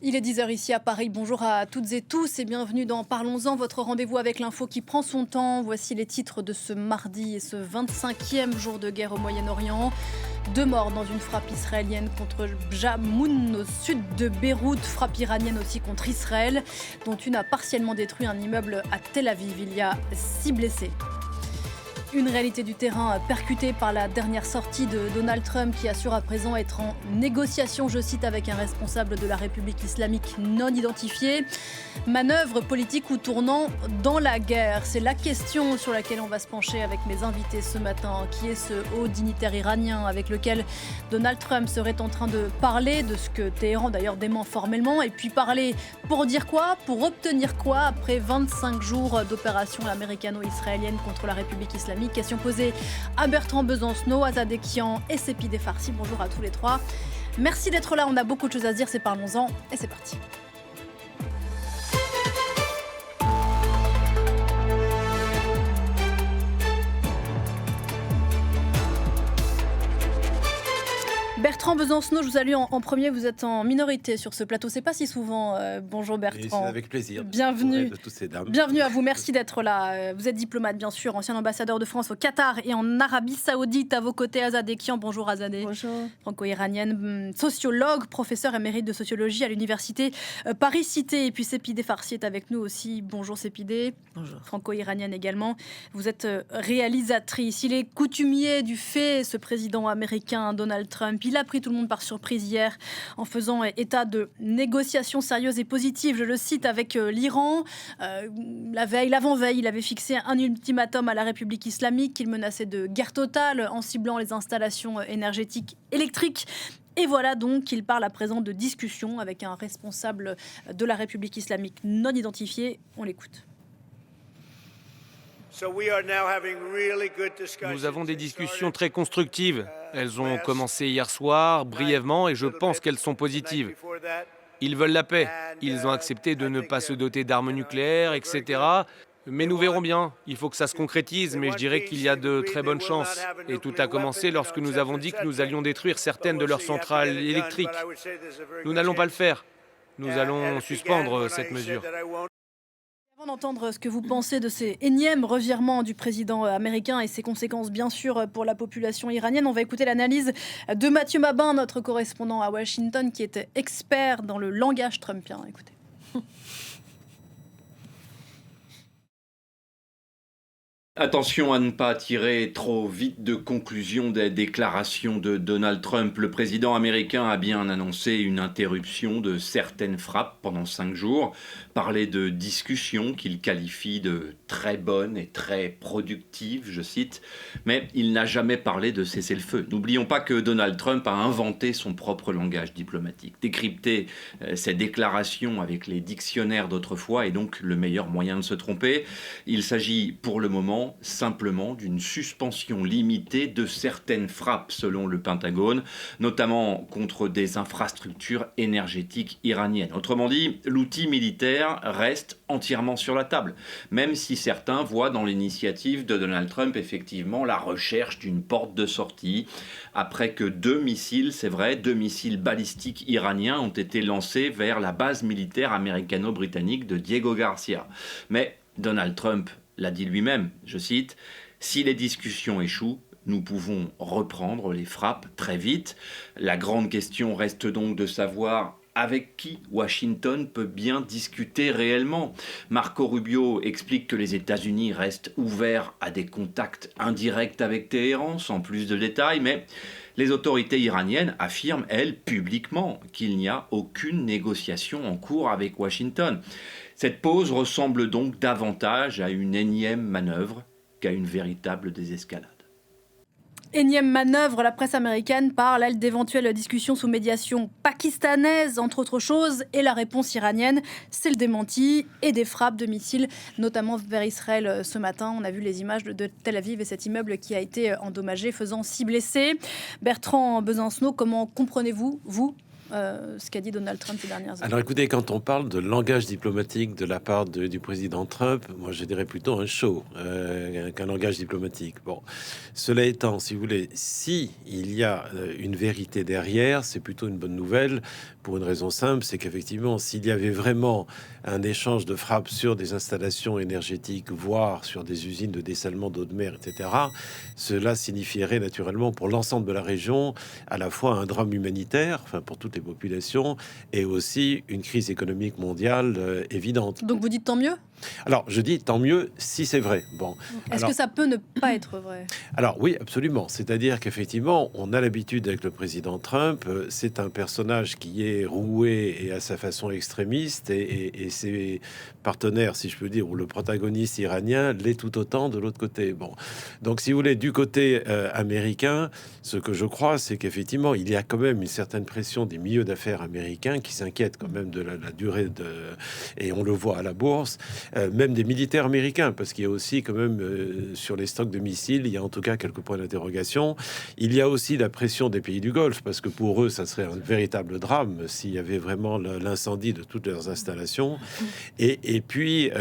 Il est 10 heures ici à Paris. Bonjour à toutes et tous et bienvenue dans Parlons-en, votre rendez-vous avec l'info qui prend son temps. Voici les titres de ce mardi et ce 25e jour de guerre au Moyen-Orient. 2 morts dans une frappe israélienne contre Jamoun au sud de Beyrouth, frappe iranienne aussi contre Israël, dont une a partiellement détruit un immeuble à Tel Aviv. Il y a 6 blessés. Une réalité du terrain percutée par la dernière sortie de Donald Trump qui assure à présent être en négociation, je cite, avec un responsable de la République islamique non identifié. Manœuvre politique ou tournant dans la guerre? C'est la question sur laquelle on va se pencher avec mes invités ce matin. Qui est ce haut dignitaire iranien avec lequel Donald Trump serait en train de parler de ce que Téhéran d'ailleurs dément formellement, et puis parler pour dire quoi, pour obtenir quoi après 25 jours d'opération américano-israélienne contre la République islamique? Question posée à Bertrand Besancenot, Azad Ekian et Sepideh Farsi. Bonjour à tous les trois. Merci d'être là, on a beaucoup de choses à se dire, c'est Parlons-en et c'est parti. Bertrand Besancenot, je vous salue en premier. Vous êtes en minorité sur ce plateau. C'est pas si souvent. Bonjour Bertrand. C'est avec plaisir. Bienvenue. De toutes ces dames. Bienvenue à vous. Merci d'être là. Vous êtes diplomate, bien sûr, ancien ambassadeur de France au Qatar et en Arabie Saoudite. À vos côtés, Azad Ekian. Bonjour Azadeh. Bonjour. Franco-iranienne, sociologue, professeur émérite de sociologie à l'université Paris-Cité. Et puis Sepideh Farsi est avec nous aussi. Bonjour Sepideh. Bonjour. Franco-iranienne également. Vous êtes réalisatrice. Il est coutumier du fait, ce président américain Donald Trump. Il a pris tout le monde par surprise hier en faisant état de négociations sérieuses et positives, je le cite, avec l'Iran. L'avant-veille, il avait fixé un ultimatum à la République islamique qu'il menaçait de guerre totale en ciblant les installations énergétiques électriques. Et voilà donc qu'il parle à présent de discussion avec un responsable de la République islamique non identifié. On l'écoute. Nous avons des discussions très constructives. Elles ont commencé hier soir, brièvement, et je pense qu'elles sont positives. Ils veulent la paix. Ils ont accepté de ne pas se doter d'armes nucléaires, etc. Mais nous verrons bien. Il faut que ça se concrétise, mais je dirais qu'il y a de très bonnes chances. Et tout a commencé lorsque nous avons dit que nous allions détruire certaines de leurs centrales électriques. Nous n'allons pas le faire. Nous allons suspendre cette mesure. Avant d'entendre ce que vous pensez de ces énièmes revirements du président américain et ses conséquences bien sûr pour la population iranienne, on va écouter l'analyse de Mathieu Mabin, notre correspondant à Washington, qui est expert dans le langage trumpien. Écoutez. Attention à ne pas tirer trop vite de conclusions des déclarations de Donald Trump. Le président américain a bien annoncé une interruption de certaines frappes pendant 5 jours, parlé de discussions qu'il qualifie de très bonnes et très productives, je cite, mais il n'a jamais parlé de cessez-le-feu. N'oublions pas que Donald Trump a inventé son propre langage diplomatique. Décrypter ses déclarations avec les dictionnaires d'autrefois est donc le meilleur moyen de se tromper. Il s'agit pour le moment simplement d'une suspension limitée de certaines frappes selon le Pentagone, notamment contre des infrastructures énergétiques iraniennes. Autrement dit, l'outil militaire reste entièrement sur la table, même si certains voient dans l'initiative de Donald Trump effectivement la recherche d'une porte de sortie, après que 2 missiles, c'est vrai, 2 missiles balistiques iraniens ont été lancés vers la base militaire américano-britannique de Diego Garcia. Mais Donald Trump l'a dit lui-même, je cite, « Si les discussions échouent, nous pouvons reprendre les frappes très vite. La grande question reste donc de savoir avec qui Washington peut bien discuter réellement. Marco Rubio explique que les États-Unis restent ouverts à des contacts indirects avec Téhéran, sans plus de détails, mais les autorités iraniennes affirment, elles, publiquement, qu'il n'y a aucune négociation en cours avec Washington. Cette pause ressemble donc davantage à une énième manœuvre qu'à une véritable désescalade. Énième manœuvre, la presse américaine parle, elle, d'éventuelles discussions sous médiation pakistanaise, entre autres choses, et la réponse iranienne, c'est le démenti et des frappes de missiles, notamment vers Israël ce matin. On a vu les images de Tel Aviv et cet immeuble qui a été endommagé, faisant 6 blessés. Bertrand Besancenot, comment comprenez-vous, vous, ce qu'a dit Donald Trump ces dernières années. Alors écoutez, quand on parle de langage diplomatique de la part du président Trump, moi je dirais plutôt un show qu'un langage diplomatique. Bon, cela étant, si vous voulez, si il y a une vérité derrière, c'est plutôt une bonne nouvelle pour une raison simple, c'est qu'effectivement, s'il y avait vraiment un échange de frappes sur des installations énergétiques, voire sur des usines de dessalement d'eau de mer, etc., cela signifierait naturellement pour l'ensemble de la région à la fois un drame humanitaire, enfin pour toutes les populations, et aussi une crise économique mondiale évidente. Donc vous dites tant mieux ? Alors, je dis tant mieux si c'est vrai. Bon, Est-ce que ça peut ne pas être vrai ? Alors oui, absolument. C'est-à-dire qu'effectivement, on a l'habitude avec le président Trump, c'est un personnage qui est roué et à sa façon extrémiste, et ses partenaires, si je peux dire, ou le protagoniste iranien l'est tout autant de l'autre côté. Bon, donc si vous voulez, du côté américain, ce que je crois, c'est qu'effectivement, il y a quand même une certaine pression des milieux d'affaires américains qui s'inquiètent quand même de la durée de... Et on le voit à la bourse, même des militaires américains, parce qu'il y a aussi quand même sur les stocks de missiles, il y a en tout cas quelques points d'interrogation. Il y a aussi la pression des pays du Golfe, parce que pour eux, ça serait un véritable drame s'il y avait vraiment l'incendie de toutes leurs installations. Et puis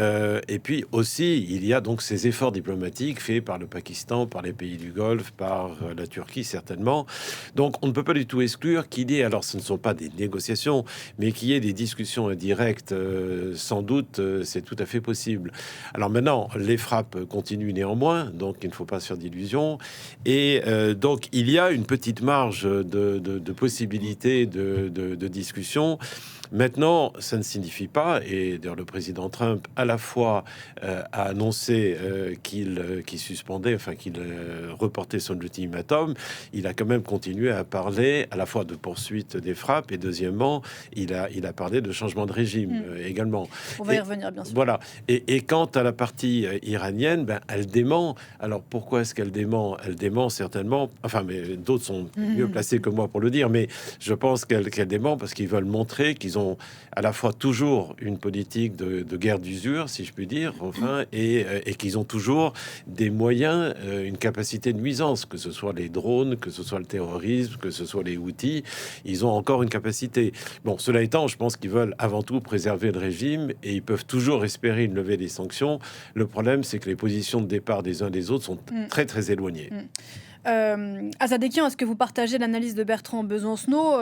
aussi, il y a donc ces efforts diplomatiques faits par le Pakistan, par les pays du Golfe, par la Turquie certainement. Donc on ne peut pas du tout exclure qu'il y ait, alors ce ne sont pas des négociations, mais qu'il y ait des discussions indirectes, sans doute, c'est tout à fait possible. Alors maintenant, les frappes continuent néanmoins, donc il ne faut pas se faire d'illusions. Et donc il y a une petite marge de possibilité de discussion. Maintenant, ça ne signifie pas, et d'ailleurs le président Trump à la fois a annoncé qu'il suspendait, enfin qu'il reportait son ultimatum, il a quand même continué à parler à la fois de poursuite des frappes, et deuxièmement, il a parlé de changement de régime également. On va y revenir, bien sûr. Voilà. Et quant à la partie iranienne, ben, elle dément. Alors pourquoi est-ce qu'elle dément ? Elle dément certainement, enfin, mais d'autres sont mieux placés que moi pour le dire, mais je pense qu'elle dément parce qu'ils veulent montrer qu'ils ont à la fois toujours une politique de guerre d'usure, si je puis dire, enfin, et qu'ils ont toujours des moyens, une capacité de nuisance, que ce soit les drones, que ce soit le terrorisme, que ce soit les outils, ils ont encore une capacité. Bon, cela étant, je pense qu'ils veulent avant tout préserver le régime, et ils peuvent toujours espérer une levée des sanctions. Le problème, c'est que les positions de départ des uns des autres sont très très éloignées. Azadekian, est-ce que vous partagez l'analyse de Bertrand Besancenot,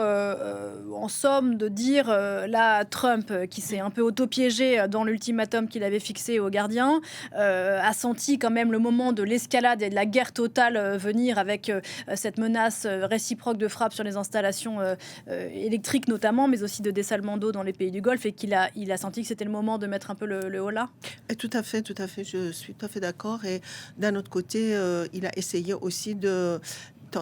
en somme, de dire là, Trump, qui s'est un peu auto-piégé dans l'ultimatum qu'il avait fixé aux gardiens, a senti quand même le moment de l'escalade et de la guerre totale venir avec cette menace réciproque de frappe sur les installations électriques notamment, mais aussi de dessalement d'eau dans les pays du Golfe, et qu'il a senti que c'était le moment de mettre un peu le holà? Et tout à fait, je suis tout à fait d'accord. Et d'un autre côté, il a essayé aussi de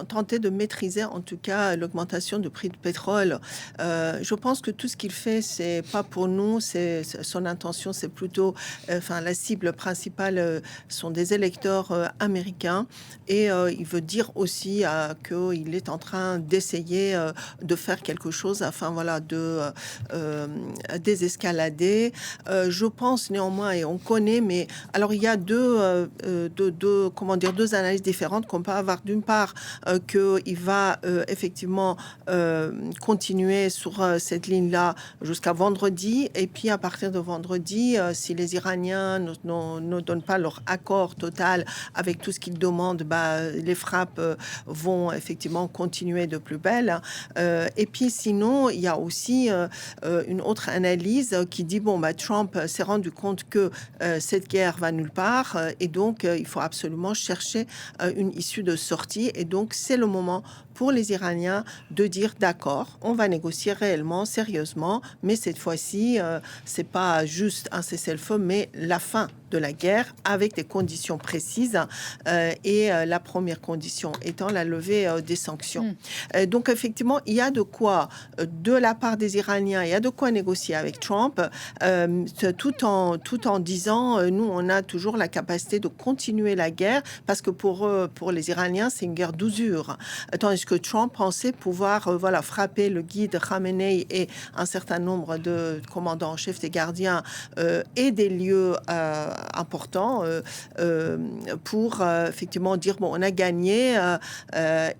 tenter de maîtriser en tout cas l'augmentation du prix du pétrole. Je pense que tout ce qu'il fait, c'est pas pour nous, c'est son intention, c'est plutôt, la cible principale sont des électeurs américains, et il veut dire aussi qu'il est en train d'essayer de faire quelque chose afin de désescalader. Je pense néanmoins, et on connaît, mais alors il y a deux analyses différentes qu'on peut avoir. D'une part, qu'il va effectivement continuer sur cette ligne-là jusqu'à vendredi, et puis à partir de vendredi, si les Iraniens ne donnent pas leur accord total avec tout ce qu'ils demandent, les frappes vont effectivement continuer de plus belle. Et puis sinon, il y a aussi une autre analyse qui dit Trump s'est rendu compte que cette guerre va nulle part, et donc il faut absolument chercher une issue de sortie, et donc c'est le moment pour les Iraniens de dire d'accord, on va négocier réellement, sérieusement, mais cette fois-ci, c'est pas juste un cessez-le-feu, mais la fin de la guerre avec des conditions précises, et la première condition étant la levée des sanctions. Donc effectivement, il y a de quoi, de la part des Iraniens, il y a de quoi négocier avec Trump, tout en disant, nous, on a toujours la capacité de continuer la guerre, parce que pour les Iraniens, c'est une guerre d'usure. Tandis parce que Trump pensait pouvoir frapper le guide Khamenei et un certain nombre de commandants en chef des gardiens et des lieux importants pour effectivement dire bon, on a gagné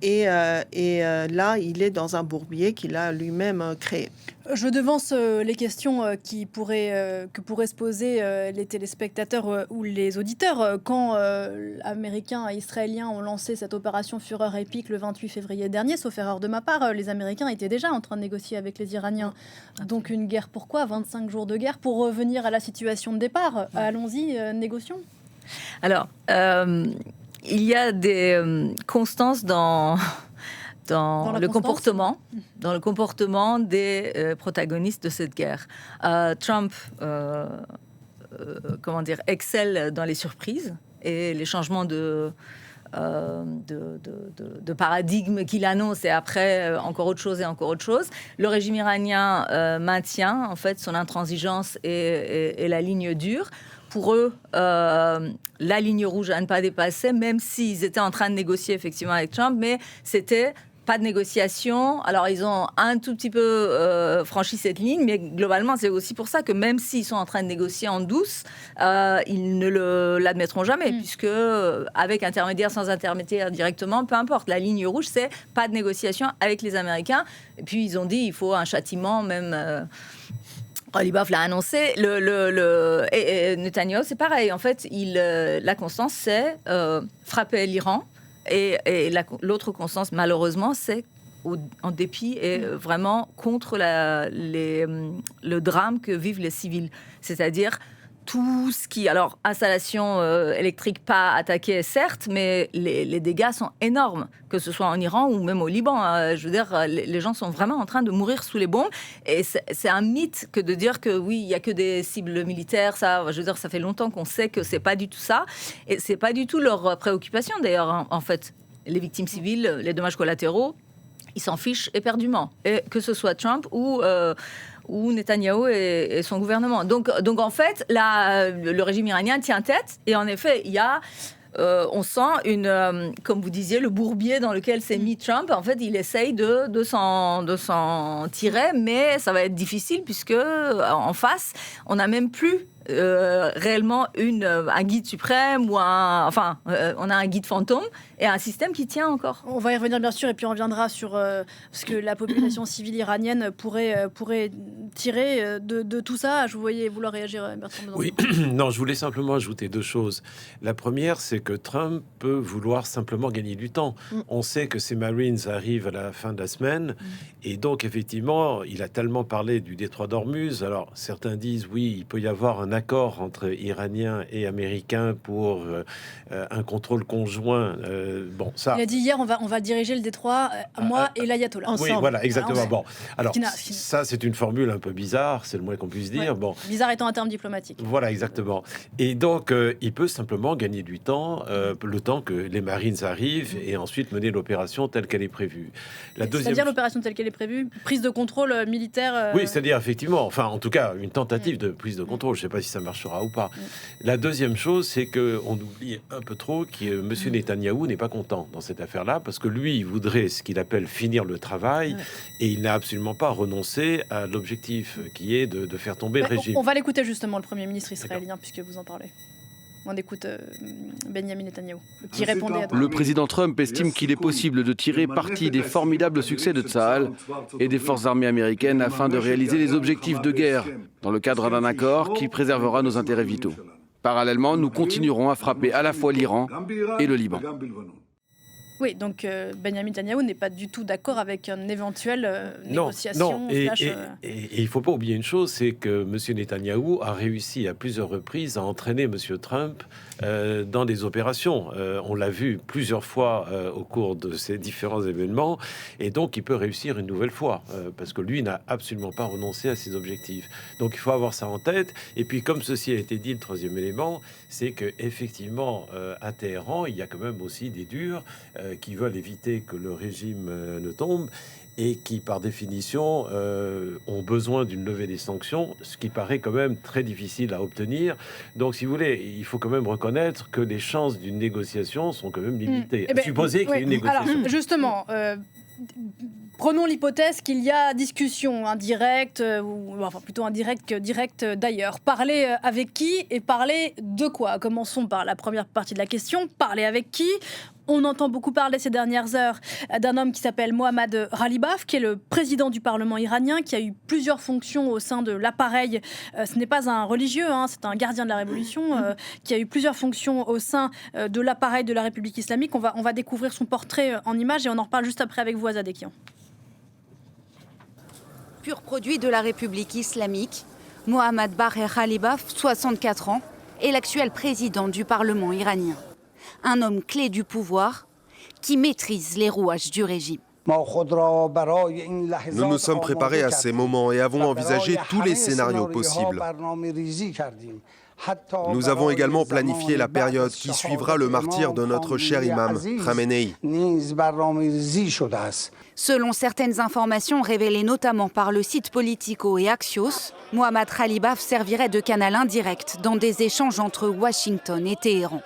et là il est dans un bourbier qu'il a lui-même créé. Je devance les questions que pourraient se poser les téléspectateurs ou les auditeurs quand Américains et Israéliens ont lancé cette opération Fureur épique le 28 février dernier. Sauf erreur de ma part, les Américains étaient déjà en train de négocier avec les Iraniens. Donc une guerre pourquoi 25 jours de guerre pour revenir à la situation de départ. Allons-y, négocions. Alors, il y a des constances dans le comportement des protagonistes de cette guerre. Trump, excelle dans les surprises et les changements de paradigme qu'il annonce, et après encore autre chose et encore autre chose. Le régime iranien maintient en fait son intransigeance et la ligne dure. Pour eux, la ligne rouge à ne pas dépasser, même s'ils étaient en train de négocier effectivement avec Trump, mais c'était pas de négociation. Alors, ils ont un tout petit peu franchi cette ligne, mais globalement, c'est aussi pour ça que même s'ils sont en train de négocier en douce, ils ne l'admettront jamais, puisque avec intermédiaire, sans intermédiaire directement, peu importe. La ligne rouge, c'est pas de négociation avec les Américains. Et puis, ils ont dit il faut un châtiment, même... Oliboff l'a annoncé. Et Netanyahu, c'est pareil. En fait, la constance, c'est frapper l'Iran. Et l'autre constance, malheureusement, c'est en dépit et vraiment contre le drame que vivent les civils. C'est-à-dire tout ce qui... Alors, installation électrique pas attaquée, certes, mais les dégâts sont énormes, que ce soit en Iran ou même au Liban. Je veux dire, les gens sont vraiment en train de mourir sous les bombes. Et c'est un mythe que de dire que oui, il n'y a que des cibles militaires. Ça, je veux dire, ça fait longtemps qu'on sait que c'est pas du tout ça. Et c'est pas du tout leur préoccupation, d'ailleurs, en fait. Les victimes civiles, les dommages collatéraux, ils s'en fichent éperdument. Et que ce soit Trump ou Netanyahou et son gouvernement. Donc en fait, le régime iranien tient tête. Et en effet, il y a... on sent comme vous disiez, le bourbier dans lequel s'est mis Trump. En fait, il essaye de s'en tirer, mais ça va être difficile puisque en face, on n'a même plus réellement un guide suprême ou on a un guide fantôme et un système qui tient encore. On va y revenir bien sûr, et puis on reviendra sur ce que la population civile iranienne pourrait tirer de tout ça. Je vous voyais vouloir réagir, Bertrand Besançon. Oui, non, je voulais simplement ajouter deux choses. La première, c'est que Trump peut vouloir simplement gagner du temps. On sait que ces Marines arrivent à la fin de la semaine, et donc effectivement, il a tellement parlé du détroit d'Ormuz. Alors certains disent oui, il peut y avoir un accord entre Iraniens et Américains pour un contrôle conjoint. Bon, ça. Il a dit hier, on va diriger le détroit, moi et l'ayatollah. Oui, voilà, exactement. Voilà, bon, alors ça, c'est une formule un peu bizarre, c'est le moins qu'on puisse dire. Ouais. Bon, bizarre étant un terme diplomatique. Voilà, exactement. Et donc, il peut simplement gagner du temps, le temps que les Marines arrivent, et ensuite mener l'opération telle qu'elle est prévue. C'est-à-dire l'opération telle qu'elle est prévue, prise de contrôle militaire. Oui, c'est-à-dire effectivement, enfin, en tout cas, une tentative de prise de contrôle. Je ne sais pas si ça marchera ou pas. La deuxième chose, c'est que on oublie un peu trop que Monsieur Netanyahou n'est pas content dans cette affaire-là, parce que lui, il voudrait ce qu'il appelle finir le travail, et il n'a absolument pas renoncé à l'objectif qui est de faire tomber le régime. On va l'écouter justement, le Premier ministre israélien, puisque vous en parlez. On écoute Benjamin Netanyahou, qui répondait à... Le président Trump estime qu'il est possible de tirer parti des formidables succès de Tsahal et des forces armées américaines afin de réaliser les objectifs de guerre dans le cadre d'un accord qui préservera nos intérêts vitaux. Parallèlement, nous continuerons à frapper à la fois l'Iran et le Liban. Oui, donc Benjamin Netanyahou n'est pas du tout d'accord avec une éventuelle négociation. Non. Et il ne faut pas oublier une chose, c'est que M. Netanyahou a réussi à plusieurs reprises à entraîner M. Trump dans des opérations. On l'a vu plusieurs fois au cours de ces différents événements, et donc il peut réussir une nouvelle fois, parce que lui n'a absolument pas renoncé à ses objectifs. Donc il faut avoir ça en tête. Et puis, comme ceci a été dit, le troisième élément, c'est qu'effectivement, à Téhéran, il y a quand même aussi des durs qui veulent éviter que le régime ne tombe. et qui, par définition, ont besoin d'une levée des sanctions, ce qui paraît quand même très difficile à obtenir. Donc, si vous voulez, il faut quand même reconnaître que les chances d'une négociation sont quand même limitées. Supposer qu'il y ait une négociation. Alors, justement... prenons l'hypothèse qu'il y a discussion indirecte, ou enfin plutôt indirecte que directe d'ailleurs. Parler avec qui et parler de quoi? Commençons par la première partie de la question. Parler avec qui? On entend beaucoup parler ces dernières heures d'un homme qui s'appelle Mohammad Ghalibaf, qui est le président du Parlement iranien, qui a eu plusieurs fonctions au sein de l'appareil. Ce n'est pas un religieux, c'est un gardien de la Révolution, qui a eu plusieurs fonctions au sein de l'appareil de la République islamique. On va découvrir son portrait en images et on en reparle juste après avec vous, Azadekian. Pur produit de la République islamique, Mohammad Bagher Ghalibaf, 64 ans, est l'actuel président du Parlement iranien. Un homme clé du pouvoir qui maîtrise les rouages du régime. Nous nous sommes préparés à ces moments et avons envisagé tous les scénarios possibles. Nous avons également planifié la période qui suivra le martyre de notre cher imam, Khamenei. Selon certaines informations révélées notamment par le site Politico et Axios, Mohammad Ghalibaf servirait de canal indirect dans des échanges entre Washington et Téhéran.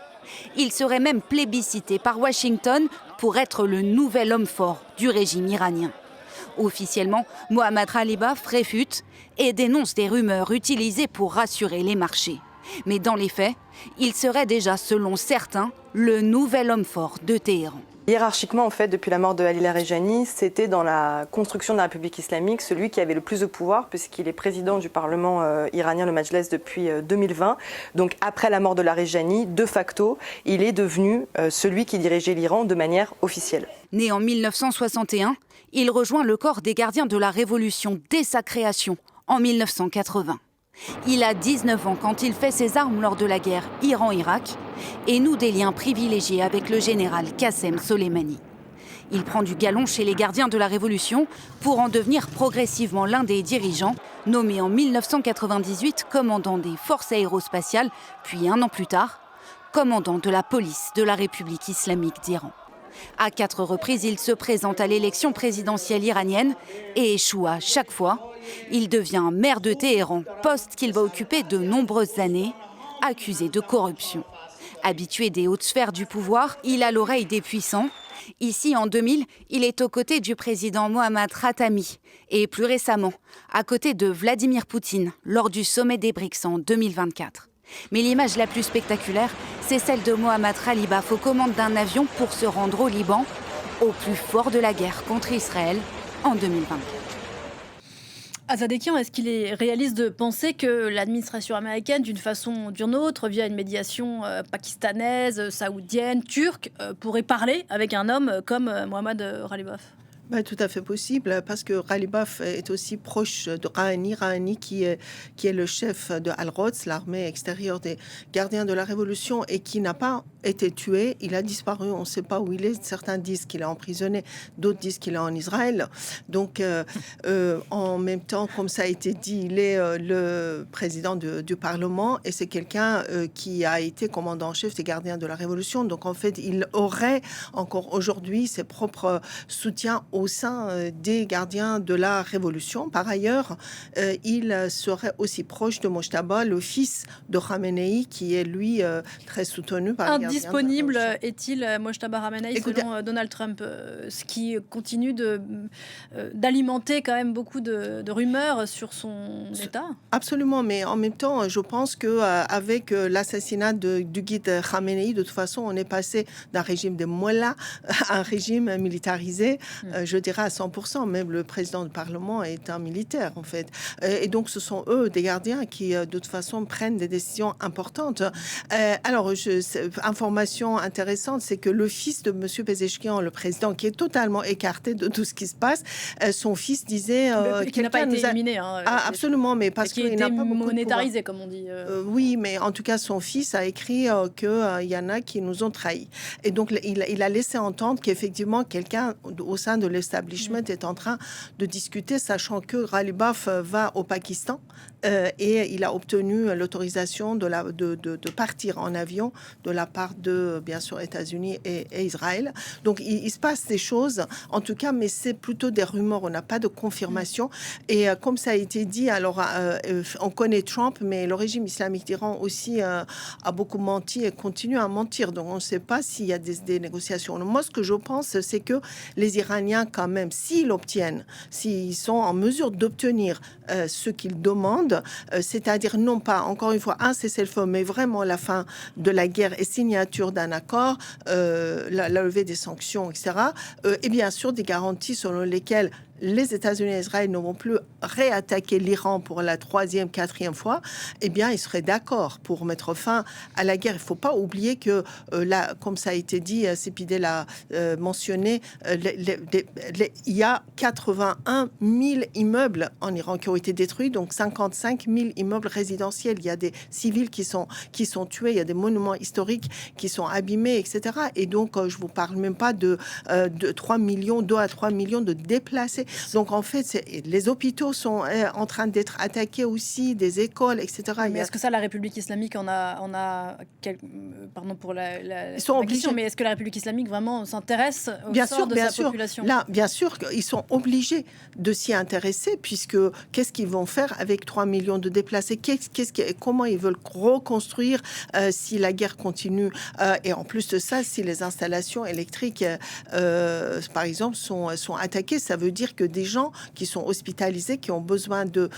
Il serait même plébiscité par Washington pour être le nouvel homme fort du régime iranien. Officiellement, Mohammad Ghalibaf réfute et dénonce des rumeurs utilisées pour rassurer les marchés. Mais dans les faits, il serait déjà, selon certains, le nouvel homme fort de Téhéran. Hiérarchiquement, en fait, depuis la mort de Ali Larijani, c'était dans la construction de la République islamique celui qui avait le plus de pouvoir, puisqu'il est président du Parlement iranien, le Majlis, depuis 2020. Donc, après la mort de Larijani, de facto, il est devenu celui qui dirigeait l'Iran de manière officielle. Né en 1961, il rejoint le corps des gardiens de la Révolution dès sa création, en 1980. Il a 19 ans quand il fait ses armes lors de la guerre Iran-Irak et noue des liens privilégiés avec le général Qassem Soleimani. Il prend du galon chez les gardiens de la Révolution pour en devenir progressivement l'un des dirigeants, nommé en 1998 commandant des forces aérospatiales, puis un an plus tard, commandant de la police de la République islamique d'Iran. À 4 reprises, il se présente à l'élection présidentielle iranienne et échoue à chaque fois. Il devient maire de Téhéran, poste qu'il va occuper de nombreuses années, accusé de corruption. Habitué des hautes sphères du pouvoir, il a l'oreille des puissants. Ici, en 2000, il est aux côtés du président Mohammad Khatami et plus récemment, à côté de Vladimir Poutine lors du sommet des BRICS en 2024. Mais l'image la plus spectaculaire, c'est celle de Mohammad Ghalibaf aux commandes d'un avion pour se rendre au Liban, au plus fort de la guerre contre Israël en 2024. Azadekian, est-ce qu'il est réaliste de penser que l'administration américaine, d'une façon ou d'une autre, via une médiation pakistanaise, saoudienne, turque, pourrait parler avec un homme comme Mohammad Ghalibaf ? Tout à fait possible, parce que Ghalibaf est aussi proche de Rouhani, qui est le chef de Al-Quds, l'armée extérieure des gardiens de la Révolution, et qui n'a pas été tué. Il a disparu, on ne sait pas où il est. Certains disent qu'il est emprisonné, d'autres disent qu'il est en Israël. Donc, en même temps, comme ça a été dit, il est le président du Parlement, et c'est quelqu'un qui a été commandant en chef des gardiens de la Révolution. Donc, en fait, il aurait encore aujourd'hui ses propres soutiens au sein des gardiens de la Révolution. Par ailleurs, il serait aussi proche de Mojtaba, le fils de Khamenei, qui est lui très soutenu par les gardiens. Indisponible est-il Mojtaba Khamenei selon Donald Trump, ce qui continue d'alimenter quand même beaucoup de rumeurs sur son état? Absolument, mais en même temps, je pense qu'avec l'assassinat du guide Khamenei, de toute façon, on est passé d'un régime de mollahs à un régime militarisé. Je dirais à 100%, même le président du Parlement est un militaire, en fait. Et donc, ce sont eux, des gardiens, qui, de toute façon, prennent des décisions importantes. Alors, information intéressante, c'est que le fils de M. Pezeshkian, le président, qui est totalement écarté de tout ce qui se passe, son fils disait... qui n'a pas été éliminé. Absolument, mais parce qu'il n'a pas beaucoup monétarisé, comme on dit. Oui, mais en tout cas, son fils a écrit qu'il y en a qui nous ont trahis. Et donc, il a laissé entendre qu'effectivement, quelqu'un au sein de l'establishment est en train de discuter, sachant que Ghalibaf va au Pakistan et il a obtenu l'autorisation de partir en avion de la part de, bien sûr, États-Unis et Israël. Donc, il se passe des choses, en tout cas, mais c'est plutôt des rumeurs. On n'a pas de confirmation. Et comme ça a été dit, alors, on connaît Trump, mais le régime islamique d'Iran aussi a beaucoup menti et continue à mentir. Donc, on ne sait pas s'il y a des négociations. Moi, ce que je pense, c'est que les Iraniens, quand même, s'ils sont en mesure d'obtenir ce qu'ils demandent, c'est-à-dire non pas, encore une fois, un cessez-le-feu, mais vraiment la fin de la guerre et signature d'un accord, la levée des sanctions, etc., et bien sûr des garanties selon lesquelles les États-Unis et Israël ne vont plus réattaquer l'Iran pour la 3e, 4e fois, eh bien, ils seraient d'accord pour mettre fin à la guerre. Il ne faut pas oublier que, là, comme ça a été dit, Sépidé l'a mentionné, il y a 81 000 immeubles en Iran qui ont été détruits, donc 55 000 immeubles résidentiels. Il y a des civils qui sont tués, il y a des monuments historiques qui sont abîmés, etc. Et donc, je ne vous parle même pas de 2 à 3 millions de déplacés. Donc, en fait, les hôpitaux sont en train d'être attaqués aussi, des écoles, etc. Mais est-ce que ça, la République islamique pardon pour la ils sont obligés. question, mais est-ce que la République islamique vraiment s'intéresse au sort de sa population ? Là, bien sûr qu'ils sont obligés de s'y intéresser, puisque qu'est-ce qu'ils vont faire avec 3 millions de déplacés ? Comment ils veulent reconstruire si la guerre continue ? Et en plus de ça, si les installations électriques, par exemple, sont attaquées, ça veut dire que des gens qui sont hospitalisés, qui ont besoin de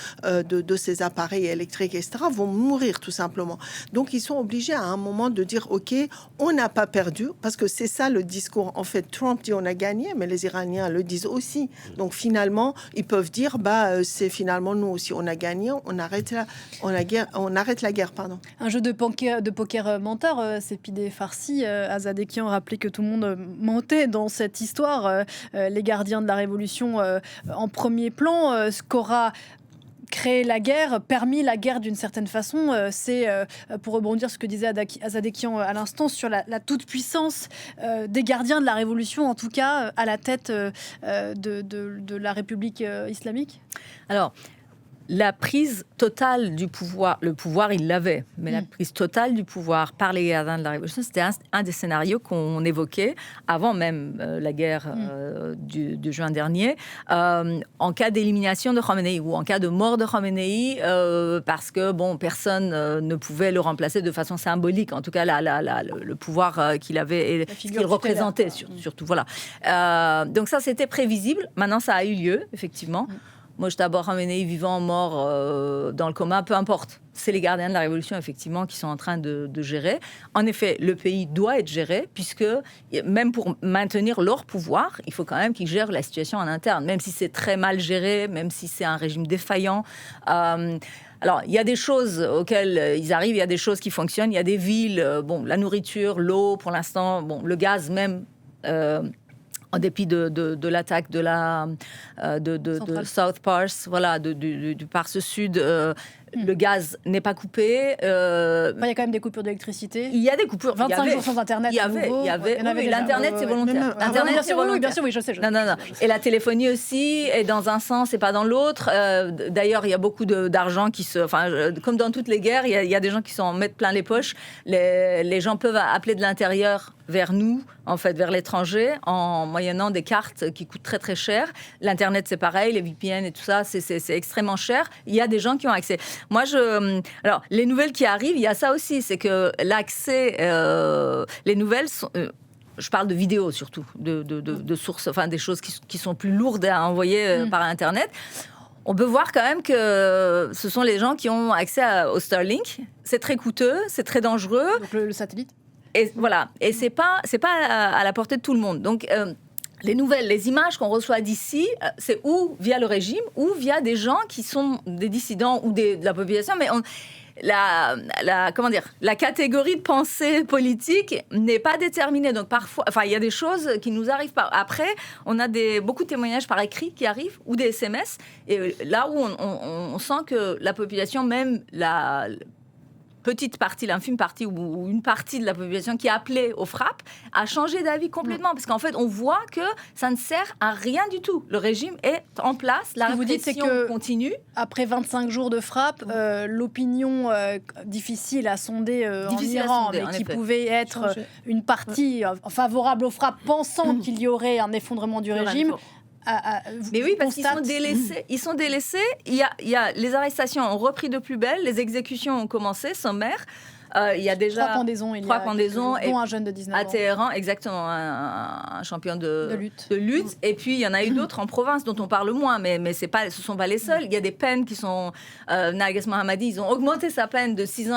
ces appareils électriques, etc., vont mourir tout simplement. Donc, ils sont obligés à un moment de dire, OK, on n'a pas perdu, parce que c'est ça le discours. En fait, Trump dit on a gagné, mais les Iraniens le disent aussi. Donc, finalement, ils peuvent dire, c'est finalement nous aussi, on a gagné, on arrête la guerre. Pardon. Un jeu de poker menteur, Sépidé Farsi, Azadekian rappelait que tout le monde mentait dans cette histoire. Les gardiens de la révolution en premier plan, ce qu'aura créé la guerre, permis la guerre d'une certaine façon, c'est, pour rebondir sur ce que disait Azadekian à l'instant, sur la toute-puissance des gardiens de la révolution, en tout cas à la tête de la République islamique. Alors, la prise totale du pouvoir, le pouvoir, il l'avait, mais la prise totale du pouvoir par les gardiens de la Révolution, c'était un des scénarios qu'on évoquait avant même la guerre de juin dernier, en cas d'élimination de Khamenei ou en cas de mort de Khamenei, parce que, personne ne pouvait le remplacer de façon symbolique, en tout cas, le pouvoir qu'il avait et qu'il représentait, surtout, voilà. Donc ça, c'était prévisible. Maintenant, ça a eu lieu, effectivement. Mojtaba Khamenei, vivant, mort, dans le coma, peu importe. C'est les gardiens de la révolution, effectivement, qui sont en train de gérer. En effet, le pays doit être géré, puisque même pour maintenir leur pouvoir, il faut quand même qu'ils gèrent la situation en interne, même si c'est très mal géré, même si c'est un régime défaillant. Alors, il y a des choses auxquelles ils arrivent, il y a des choses qui fonctionnent, il y a des villes, la nourriture, l'eau, pour l'instant, le gaz même... en dépit de l'attaque de South Pars, voilà, du Pars Sud, le gaz n'est pas coupé. Il y a quand même des coupures d'électricité. Il y a des coupures. 25 jours sans Internet. Il y avait. L'Internet, c'est volontaire. L'Internet, c'est volontaire. Bien sûr, oui, je sais. Non. Et la téléphonie aussi est dans un sens et pas dans l'autre. D'ailleurs, il y a beaucoup d'argent qui comme dans toutes les guerres, il y a des gens qui s'en mettent plein les poches. Les gens peuvent appeler de l'intérieur vers nous, en fait, vers l'étranger, en moyennant des cartes qui coûtent très très cher. L'Internet, c'est pareil, les VPN et tout ça, c'est extrêmement cher. Il y a des gens qui ont accès. Moi, alors, les nouvelles qui arrivent, il y a ça aussi, c'est que l'accès, les nouvelles sont... je parle de vidéos surtout, de sources, des choses qui sont plus lourdes à envoyer par Internet. On peut voir quand même que ce sont les gens qui ont accès au Starlink. C'est très coûteux, c'est très dangereux. Donc le satellite. Et voilà. Et c'est pas à la portée de tout le monde. Donc les nouvelles, les images qu'on reçoit d'ici, c'est ou via le régime ou via des gens qui sont des dissidents ou de la population. Mais la catégorie de pensée politique n'est pas déterminée. Donc parfois, il y a des choses qui nous arrivent pas. Après, on a beaucoup de témoignages par écrit qui arrivent ou des SMS. Et là où on sent que la population, même petite partie, l'infime partie ou une partie de la population qui appelait aux frappes, a changé d'avis complètement. Parce qu'en fait, on voit que ça ne sert à rien du tout. Le régime est en place, la répression continue. Après 25 jours de frappe, l'opinion difficile à sonder en Iran, mais qui pouvait être une partie favorable aux frappes, pensant qu'il y aurait un effondrement du régime. Mais oui, parce qu'ils sont délaissés. Ils sont délaissés. Il y a les arrestations ont repris de plus belle, les exécutions ont commencé, sommaires. Il y a déjà 3 pendaisons, dont un jeune de 19 ans. À Téhéran, exactement, un champion de lutte. Et puis, il y en a eu d'autres en province dont on parle moins, mais ce ne sont pas les seuls. Il y a des peines qui sont... Narges Mohammadi, ils ont augmenté sa peine de 6 ans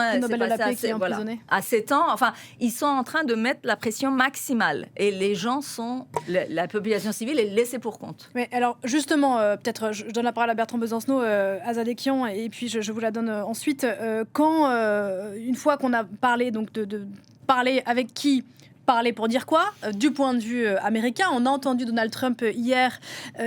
à 7 ans. Enfin, ils sont en train de mettre la pression maximale. Et les gens sont... La population civile est laissée pour compte. Mais alors, justement, peut-être, je donne la parole à Bertrand Besancenot, Azadekian, et puis je vous la donne ensuite. Quand, une fois qu'on a parlé donc de parler avec qui, parler pour dire quoi, du point de vue américain, on a entendu Donald Trump hier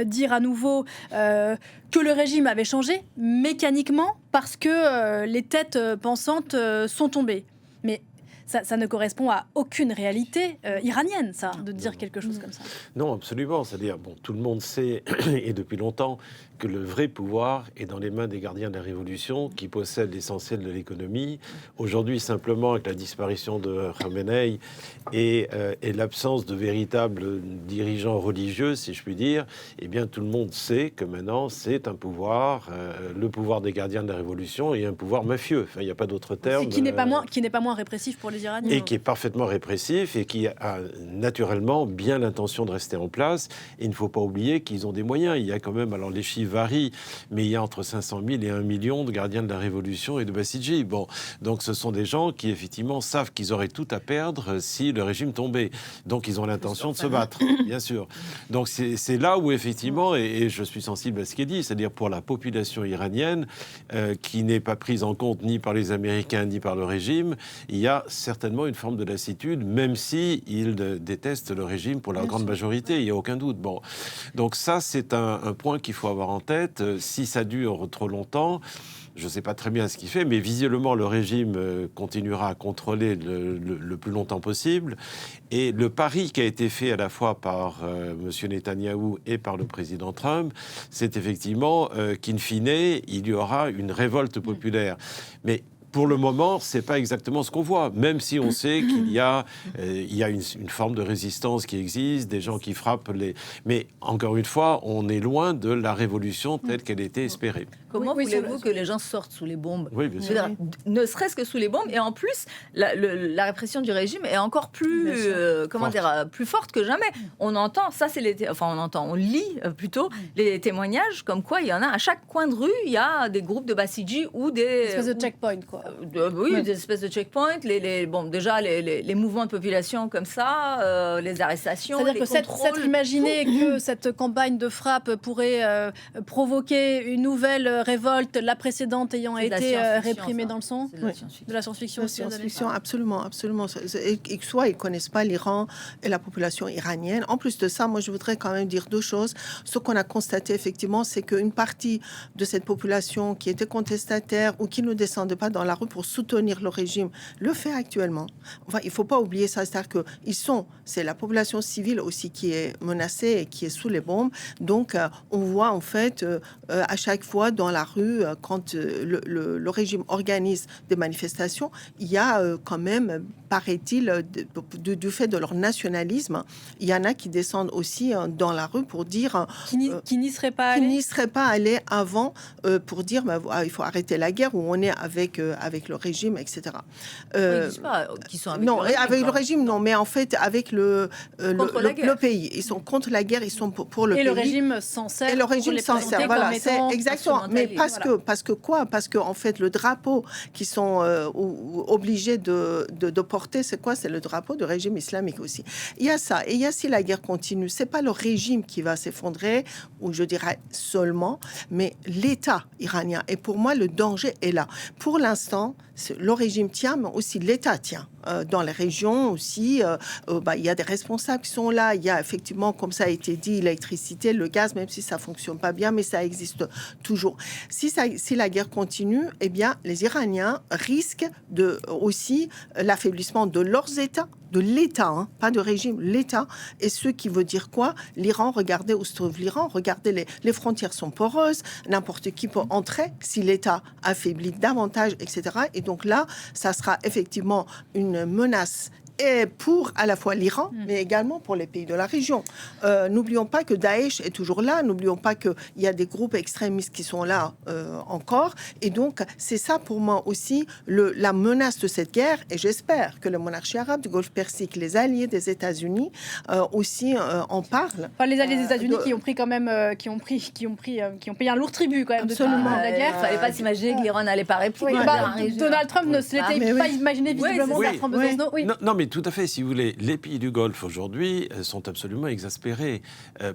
dire à nouveau que le régime avait changé mécaniquement parce que les têtes pensantes sont tombées. Mais ça ne correspond à aucune réalité iranienne, ça, de dire quelque chose comme ça. Non, absolument. C'est-à-dire, tout le monde sait, et depuis longtemps, que le vrai pouvoir est dans les mains des gardiens de la Révolution qui possèdent l'essentiel de l'économie. Aujourd'hui, simplement, avec la disparition de Khamenei et l'absence de véritables dirigeants religieux, si je puis dire, eh bien, tout le monde sait que maintenant, c'est un pouvoir, le pouvoir des gardiens de la Révolution et un pouvoir mafieux. Enfin, il n'y a pas d'autre terme. Qui n'est pas moins répressif pour les Iraniens. Et qui est parfaitement répressif et qui a naturellement bien l'intention de rester en place. Et il ne faut pas oublier qu'ils ont des moyens. Il y a quand même, alors les chiffres varient, mais il y a entre 500 000 et 1 million de gardiens de la Révolution et de Bassidji. Bon, donc ce sont des gens qui effectivement savent qu'ils auraient tout à perdre si le régime tombait. Donc ils ont l'intention de se battre, bien sûr. Donc c'est là où effectivement, et je suis sensible à ce qui est dit, c'est-à-dire pour la population iranienne, qui n'est pas prise en compte ni par les Américains ni par le régime, il y a certainement une forme de lassitude, même si ils détestent le régime pour la grande majorité, il n'y a aucun doute. Bon, donc ça c'est un point qu'il faut avoir en tête. Si ça dure trop longtemps, je ne sais pas très bien ce qu'il fait, mais visiblement le régime continuera à contrôler le plus longtemps possible. Et le pari qui a été fait à la fois par M. Netanyahou et par le président Trump, c'est effectivement qu'in fine, il y aura une révolte populaire. Mais pour le moment, c'est pas exactement ce qu'on voit, même si on sait qu'il y a une forme de résistance qui existe, des gens qui frappent les... Mais encore une fois, on est loin de la révolution telle qu'elle était espérée. Comment voulez-vous que les gens sortent sous les bombes ? Oui, bien sûr. Ne serait-ce que sous les bombes, et en plus, la répression du régime est encore plus, plus forte que jamais. On entend, on lit plutôt les témoignages comme quoi il y en a à chaque coin de rue, il y a des groupes de Bassidji ou des espèces de checkpoints, quoi. Des espèces de checkpoints, les mouvements de population comme ça, les arrestations, c'est-à-dire que cette imaginer que cette campagne de frappe pourrait provoquer une nouvelle révolte, la précédente ayant été réprimée dans le sang. De la science-fiction. De la science-fiction, absolument. Et soit ils connaissent pas l'Iran et la population iranienne. En plus de ça, moi je voudrais quand même dire deux choses. Ce qu'on a constaté effectivement, c'est qu'une partie de cette population qui était contestataire ou qui ne descendait pas dans la rue pour soutenir le régime le fait actuellement. Enfin, il faut pas oublier ça, c'est-à-dire que c'est la population civile aussi qui est menacée et qui est sous les bombes. Donc on voit en fait à chaque fois dans la rue, quand le régime organise des manifestations, il y a quand même, paraît-il, du fait de leur nationalisme, il y en a qui descendent aussi dans la rue pour dire... Qui n'y seraient pas allés avant pour dire il faut arrêter la guerre, où on est avec le régime, etc. Qui sont avec non, le régime, avec le régime, non, mais en fait, avec le pays. Ils sont contre la guerre, ils sont pour le pays. Et le régime s'en sert. Et le régime s'en sert, voilà, c'est exactement. Mais parce que en fait, le drapeau qu'ils sont obligés de porter, c'est quoi ? C'est le drapeau du régime islamique aussi. Il y a ça. Et il y a, si la guerre continue, c'est pas le régime qui va s'effondrer, ou je dirais seulement, mais l'État iranien. Et pour moi, le danger est là. Pour l'instant, l'instant, le régime tient, mais aussi l'État tient. Dans les régions aussi, il y a des responsables qui sont là. Il y a effectivement, comme ça a été dit, l'électricité, le gaz, même si ça fonctionne pas bien, mais ça existe toujours. Si la guerre continue, eh bien, les Iraniens risquent aussi l'affaiblissement de leurs États, de l'État, pas de régime, l'État. Et ce qui veut dire quoi? L'Iran, regardez où se trouve l'Iran, regardez, les frontières sont poreuses, n'importe qui peut entrer si l'État affaiblit davantage, etc. Et donc là, ça sera effectivement une menace et pour à la fois l'Iran, mais également pour les pays de la région. N'oublions pas que Daesh est toujours là, n'oublions pas qu'il y a des groupes extrémistes qui sont là encore, et donc c'est ça pour moi aussi la menace de cette guerre, et j'espère que la monarchie arabe du Golfe Persique, les alliés des États-Unis aussi en parlent. Enfin, les alliés des États-Unis qui ont pris quand même, qui ont payé un lourd tribut quand même absolument de la guerre. Il fallait pas s'imaginer que l'Iran n'allait pas répondre. Donald Trump ne se l'était pas imaginé visiblement. Non, mais tout à fait, si vous voulez, les pays du Golfe aujourd'hui sont absolument exaspérés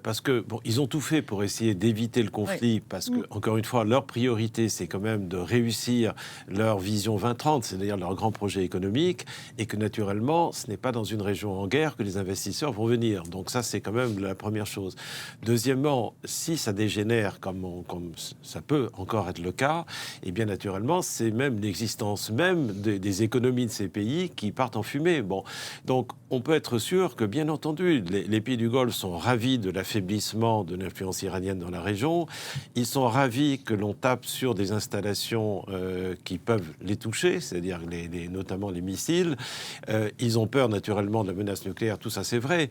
parce que ils ont tout fait pour essayer d'éviter le conflit parce que, encore une fois, leur priorité, c'est quand même de réussir leur vision 2030, c'est-à-dire leur grand projet économique, et que naturellement, ce n'est pas dans une région en guerre que les investisseurs vont venir. Donc ça, c'est quand même la première chose. Deuxièmement, si ça dégénère comme ça peut encore être le cas, et bien naturellement, c'est même l'existence même des économies de ces pays qui partent en fumée. Donc, on peut être sûr que, bien entendu, les pays du Golfe sont ravis de l'affaiblissement de l'influence iranienne dans la région. Ils sont ravis que l'on tape sur des installations qui peuvent les toucher, c'est-à-dire notamment les missiles. Ils ont peur, naturellement, de la menace nucléaire, tout ça, c'est vrai.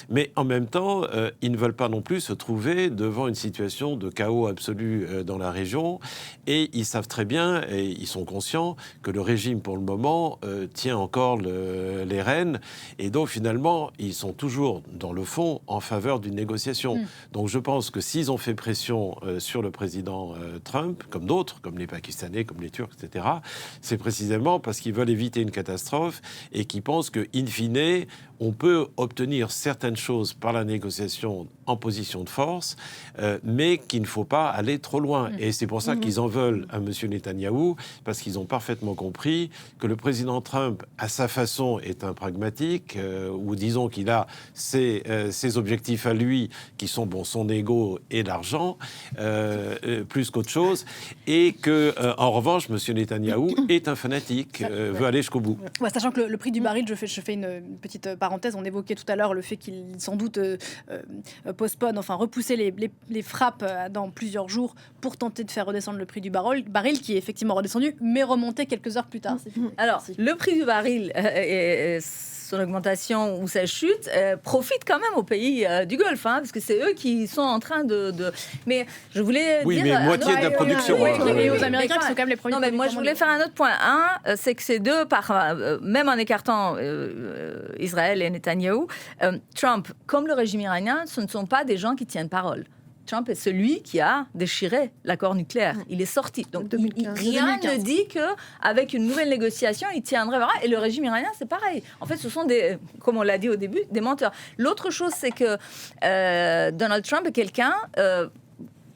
Mais en même temps, ils ne veulent pas non plus se trouver devant une situation de chaos absolu dans la région. Et ils savent très bien, et ils sont conscients, que le régime, pour le moment, tient encore les rênes, et donc finalement ils sont toujours dans le fond en faveur d'une négociation. Donc je pense que s'ils ont fait pression sur le président Trump, comme d'autres, comme les Pakistanais, comme les Turcs, etc., c'est précisément parce qu'ils veulent éviter une catastrophe et qu'ils pensent que, in fine, on peut obtenir certaines choses par la négociation en position de force, mais qu'il ne faut pas aller trop loin. Et c'est pour ça qu'ils en veulent à M. Netanyahou, parce qu'ils ont parfaitement compris que le président Trump, à sa façon, est un pragmatique, ou disons qu'il a ses objectifs à lui, qui sont son ego et l'argent, plus qu'autre chose, et que, en revanche, M. Netanyahou est un fanatique, veut aller jusqu'au bout. Ouais, sachant que le prix du baril, je fais une petite parenthèse, on évoquait tout à l'heure le fait qu'il sans doute repousser les frappes dans plusieurs jours pour tenter de faire redescendre le prix du baril qui est effectivement redescendu, mais remonté quelques heures plus tard. Alors, le prix du baril et son augmentation ou sa chute profite quand même aux pays du Golfe, parce que c'est eux qui sont en train de... Mais je voulais dire... Oui, mais moitié de la production. Et aux Américains qui sont quand même les premiers. Non, mais moi, je voulais faire un autre point. C'est que ces deux, même en écartant Israël et Netanyahou, Trump, comme le régime iranien, ce ne sont pas des gens qui tiennent parole. Trump est celui qui a déchiré l'accord nucléaire. Il est sorti. Donc, rien ne dit qu'avec une nouvelle négociation, il tiendrait. Et le régime iranien, c'est pareil. En fait, ce sont comme on l'a dit au début, des menteurs. L'autre chose, c'est que Donald Trump est quelqu'un...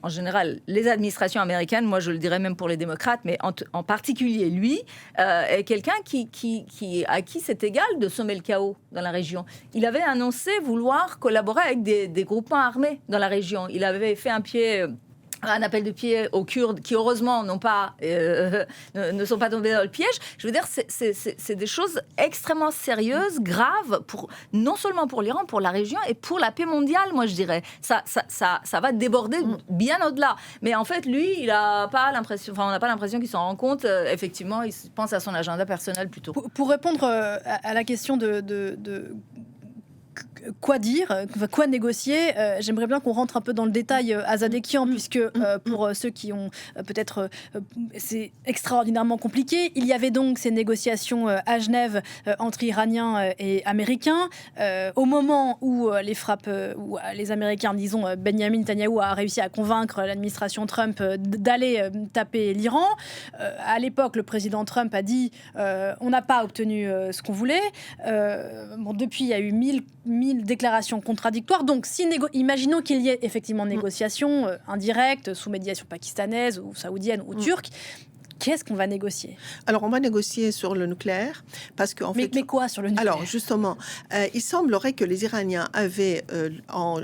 en général, les administrations américaines, moi je le dirais même pour les démocrates, mais en particulier lui, est quelqu'un à qui c'est égal de semer le chaos dans la région. Il avait annoncé vouloir collaborer avec des groupements armés dans la région. Il avait fait un appel de pied aux Kurdes qui, heureusement, ne sont pas tombés dans le piège. Je veux dire, c'est des choses extrêmement sérieuses, graves, non seulement pour l'Iran, pour la région et pour la paix mondiale, moi, je dirais. Ça va déborder bien au-delà. Mais en fait, lui, on n'a pas l'impression qu'il s'en rend compte. Effectivement, il pense à son agenda personnel plutôt. Pour répondre à la question quoi dire, quoi négocier, j'aimerais bien qu'on rentre un peu dans le détail Azadekian, puisque pour ceux qui ont peut-être... c'est extraordinairement compliqué. Il y avait donc ces négociations à Genève entre Iraniens et Américains. Au moment où les Américains, disons, Benjamin Netanyahou a réussi à convaincre l'administration Trump d'aller taper l'Iran. À l'époque, le président Trump a dit on n'a pas obtenu ce qu'on voulait. Depuis, il y a eu 1000 déclarations contradictoires. Donc, imaginons qu'il y ait effectivement négociation indirecte sous médiation pakistanaise ou saoudienne ou turque. qu'est-ce qu'on va négocier? Alors, on va négocier sur le nucléaire, parce qu'en fait... Mais quoi sur le nucléaire? Alors, justement, il semblerait que les Iraniens avaient,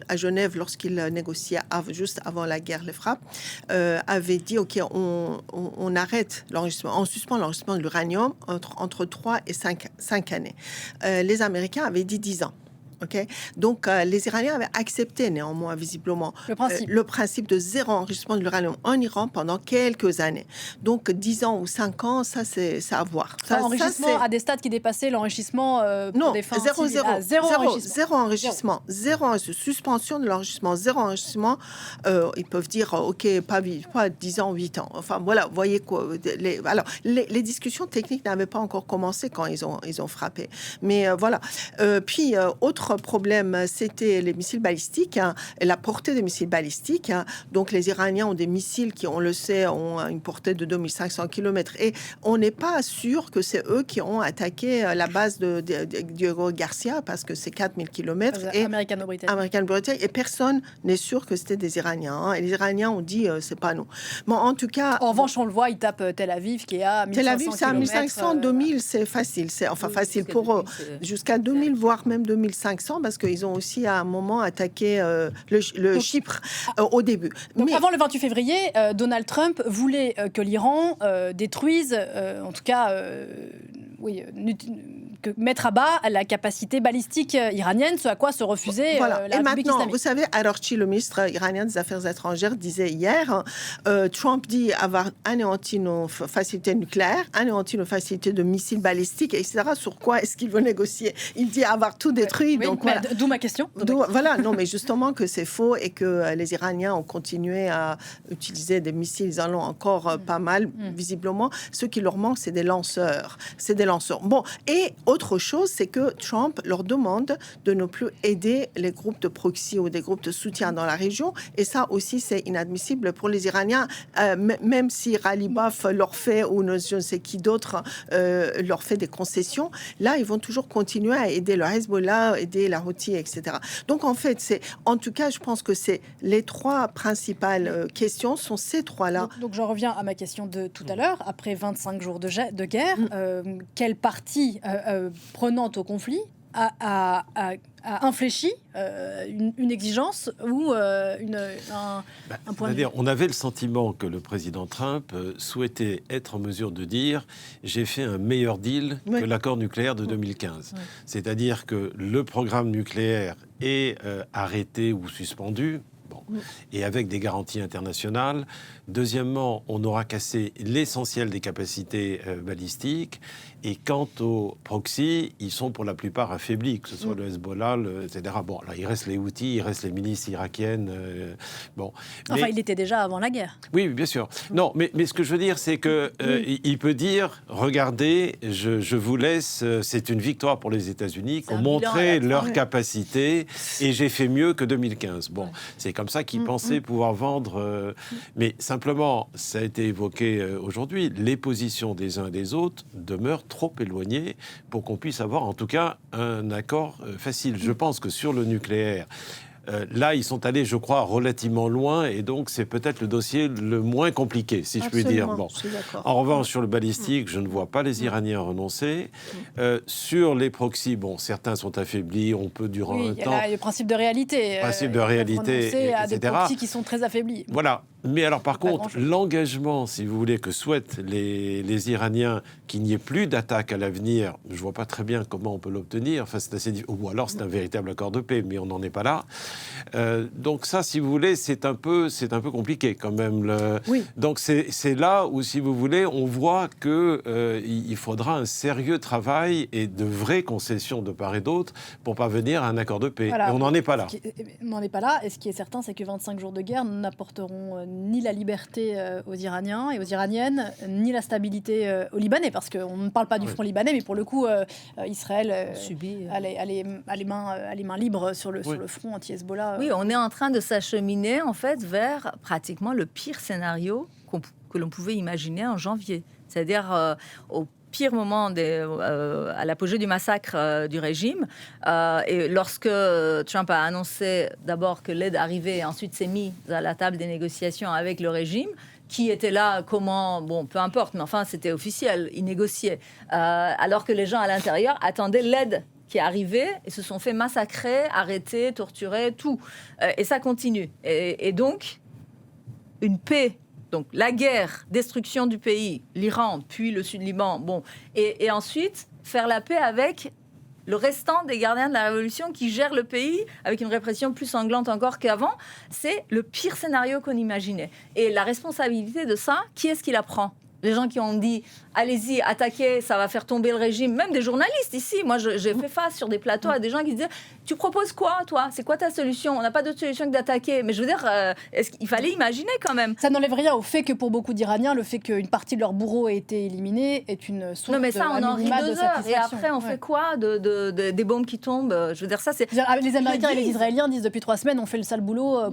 à Genève, lorsqu'ils négociaient juste avant la guerre, les frappes, avaient dit, OK, on arrête l'enregistrement, on suspend l'enregistrement de l'uranium entre 3 et 5 années. Les Américains avaient dit 10 ans. Okay. Donc, les Iraniens avaient accepté néanmoins, visiblement, le principe de zéro enregistrement de l'uranium en Iran pendant quelques années. Donc, 10 ans ou 5 ans, ça, c'est à voir. Enrichissement à des stades qui dépassaient l'enrichissement pour des fins civiles. Zéro enrichissement. Suspension de l'enregistrement. Zéro enregistrement. Ils peuvent dire, OK, pas 10 ans, 8 ans. Enfin, voilà, vous voyez quoi. Les discussions techniques n'avaient pas encore commencé quand ils ont frappé. Mais voilà. Puis, autre problème, c'était les missiles balistiques, et la portée des missiles balistiques. Donc, les Iraniens ont des missiles qui, on le sait, ont une portée de 2500 km. Et on n'est pas sûr que c'est eux qui ont attaqué la base de Diego Garcia, parce que c'est 4000 km. Américano-britannique. Et personne n'est sûr que c'était des Iraniens. Et les Iraniens ont dit, c'est pas nous. Bon, en tout cas... En revanche, on le voit, ils tapent Tel Aviv, qui est à 1500 Tel Aviv, c'est à 1500, 2000, c'est facile. C'est facile pour eux. Jusqu'à 2000, voire même 2500, parce qu'ils ont aussi à un moment attaqué le Chypre au début. Donc avant le 28 février, Donald Trump voulait que l'Iran détruise, en tout cas, mettre à bas la capacité balistique iranienne, ce à quoi se refusait la République islamique. Et maintenant, vous savez, Araghchi, le ministre iranien des Affaires étrangères, disait hier, Trump dit avoir anéanti nos facilités nucléaires, anéanti nos facilités de missiles balistiques, etc. Sur quoi est-ce qu'il veut négocier? Il dit avoir tout détruit. Donc, voilà. D'où ma question. Voilà, non, mais justement que c'est faux et que les Iraniens ont continué à utiliser des missiles. Ils en ont encore pas mal, visiblement. Ce qui leur manque, c'est des lanceurs. Bon, et autre chose, c'est que Trump leur demande de ne plus aider les groupes de proxy ou des groupes de soutien dans la région. Et ça aussi, c'est inadmissible pour les Iraniens, même si Ghalibaf leur fait, ou je ne sais qui d'autre, leur fait des concessions. Là, ils vont toujours continuer à aider le Hezbollah, aider la Houthi, etc. Donc, en fait, en tout cas, je pense que c'est les trois principales questions sont ces trois-là. Donc, je reviens à ma question de tout à l'heure. Après 25 jours de guerre, quelle partie prenante au conflit a infléchi une exigence ou un point de vue? On avait le sentiment que le président Trump souhaitait être en mesure de dire « j'ai fait un meilleur deal que l'accord nucléaire de 2015 ». C'est-à-dire que le programme nucléaire est arrêté ou suspendu, et avec des garanties internationales. Deuxièmement, on aura cassé l'essentiel des capacités balistiques. Et quant aux proxys, ils sont pour la plupart affaiblis, que ce soit le Hezbollah, etc. Bon, là, il reste les Houthis, il reste les milices irakiennes. Enfin, il était déjà avant la guerre. Oui, bien sûr. Non, mais ce que je veux dire, c'est que il peut dire, regardez, je vous laisse, c'est une victoire pour les États-Unis, qui ont montré leur capacité, et j'ai fait mieux que 2015. Bon, c'est comme ça qu'ils pensaient pouvoir vendre. Mais simplement, ça a été évoqué aujourd'hui, les positions des uns et des autres demeurent trop éloignées pour qu'on puisse avoir en tout cas un accord facile. Je pense que sur le nucléaire, là, ils sont allés, je crois, relativement loin, et donc c'est peut-être le dossier le moins compliqué, si je puis dire. Bon. En revanche, sur le balistique, je ne vois pas les Iraniens renoncer. Sur les proxys, bon, certains sont affaiblis, on peut durant un temps... Il y a le principe de réalité. Principe de réalité, etc. À des proxys qui sont très affaiblis. Voilà. Mais alors, par contre, l'engagement, si vous voulez, que souhaitent les Iraniens, qu'il n'y ait plus d'attaque à l'avenir, je ne vois pas très bien comment on peut l'obtenir. Enfin, c'est assez difficile. Ou alors, c'est un véritable accord de paix, mais on n'en est pas là. Donc ça, si vous voulez, c'est un peu compliqué quand même. Donc c'est là où, si vous voulez, on voit qu'il faudra un sérieux travail et de vraies concessions de part et d'autre pour parvenir à un accord de paix. Voilà. Et on n'en est pas là. On n'en est pas là. Et ce qui est certain, c'est que 25 jours de guerre n'apporteront ni la liberté aux Iraniens et aux Iraniennes, ni la stabilité aux Libanais, parce qu'on ne parle pas du front libanais, mais pour le coup, Israël a les mains libres sur le front anti-Hezbollah. Oui, on est en train de s'acheminer en fait vers pratiquement le pire scénario que l'on pouvait imaginer en janvier. C'est-à-dire au pire moment à l'apogée du massacre du régime, et lorsque Trump a annoncé d'abord que l'aide arrivait et ensuite s'est mis à la table des négociations avec le régime, qui était là, comment, bon, peu importe, mais enfin, c'était officiel, ils négociaient. Alors que les gens à l'intérieur attendaient l'aide qui est arrivée et se sont fait massacrer, arrêter, torturer, tout. Et ça continue. Et donc, une paix, donc la guerre, destruction du pays, l'Iran, puis le Sud-Liban, bon, et ensuite faire la paix avec le restant des gardiens de la révolution qui gèrent le pays avec une répression plus sanglante encore qu'avant, c'est le pire scénario qu'on imaginait. Et la responsabilité de ça, qui est-ce qui la prend ? Les gens qui ont dit « allez-y, attaquez, ça va faire tomber le régime », même des journalistes ici. Moi, j'ai fait face sur des plateaux à des gens qui disaient « tu proposes quoi, toi ? C'est quoi ta solution ? On n'a pas d'autre solution que d'attaquer. » Mais je veux dire, il fallait imaginer quand même. Ça n'enlève rien au fait que pour beaucoup d'Iraniens, le fait qu'une partie de leur bourreau ait été éliminée est une source non, mais ça, on en rit 2 heures. Et après, on ouais. fait quoi des bombes qui tombent ? Je veux dire, ça, c'est... Les Américains et les Israéliens disent depuis 3 semaines, on fait le sale boulot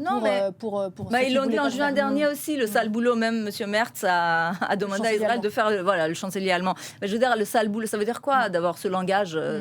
pour ils l'ont dit en juin dernier aussi, le sale boulot. Même M. Merz a demandé à Israël de faire le chancelier allemand. Mais je veux dire, le sale boulot, ça veut dire quoi d'avoir ce langage on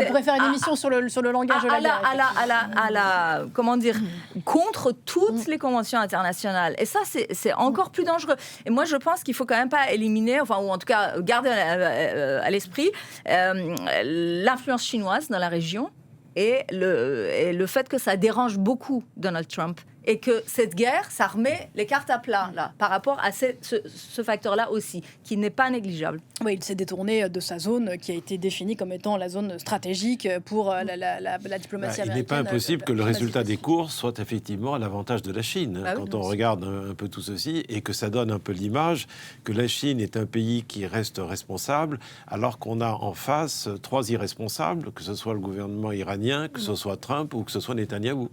pourrait faire une émission sur le langage de la guerre. Comment dire, contre toutes les conventions internationales. Et ça, c'est encore plus dangereux. Et moi, je pense qu'il faut quand même pas éliminer, ou en tout cas garder à l'esprit l'influence chinoise dans la région et le fait que ça dérange beaucoup Donald Trump. Et que cette guerre, ça remet les cartes à plat, là, par rapport à ce facteur-là aussi, qui n'est pas négligeable. Oui, il s'est détourné de sa zone qui a été définie comme étant la zone stratégique pour la diplomatie américaine. Il n'est pas impossible que le résultat des courses soit effectivement à l'avantage de la Chine, quand on regarde un peu tout ceci, et que ça donne un peu l'image que la Chine est un pays qui reste responsable, alors qu'on a en face 3 irresponsables, que ce soit le gouvernement iranien, que ce soit Trump ou que ce soit Netanyahou.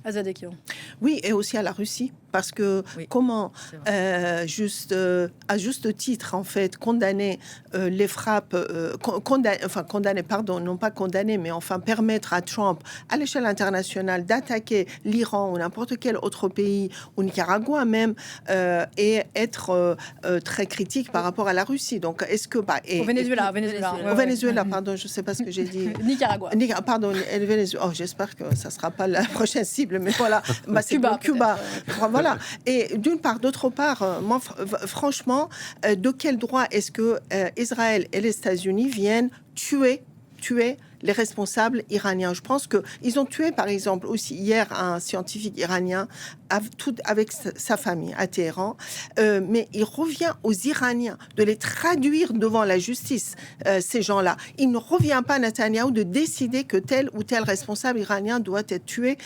Azadeh. Oui, et aussi à la Russie, parce que comment, à juste titre, en fait, condamner les frappes, permettre à Trump, à l'échelle internationale, d'attaquer l'Iran ou n'importe quel autre pays, ou Nicaragua même, et être très critique par rapport à la Russie. Donc, est-ce que... Au Venezuela. Au Venezuela, pardon, je ne sais pas ce que j'ai dit. Nicaragua. Pardon, le Venezuela. J'espère que ça ne sera pas la prochaine cible, mais voilà, c'est Cuba. Voilà. Et d'une part, d'autre part, moi, franchement, de quel droit est-ce que Israël et les États-Unis viennent tuer les responsables iraniens? Je pense qu'ils ont tué, par exemple, aussi hier un scientifique iranien avec sa famille à Téhéran. Mais il revient aux Iraniens de les traduire devant la justice, ces gens-là. Il ne revient pas à Netanyahou de décider que tel ou tel responsable iranien doit être tué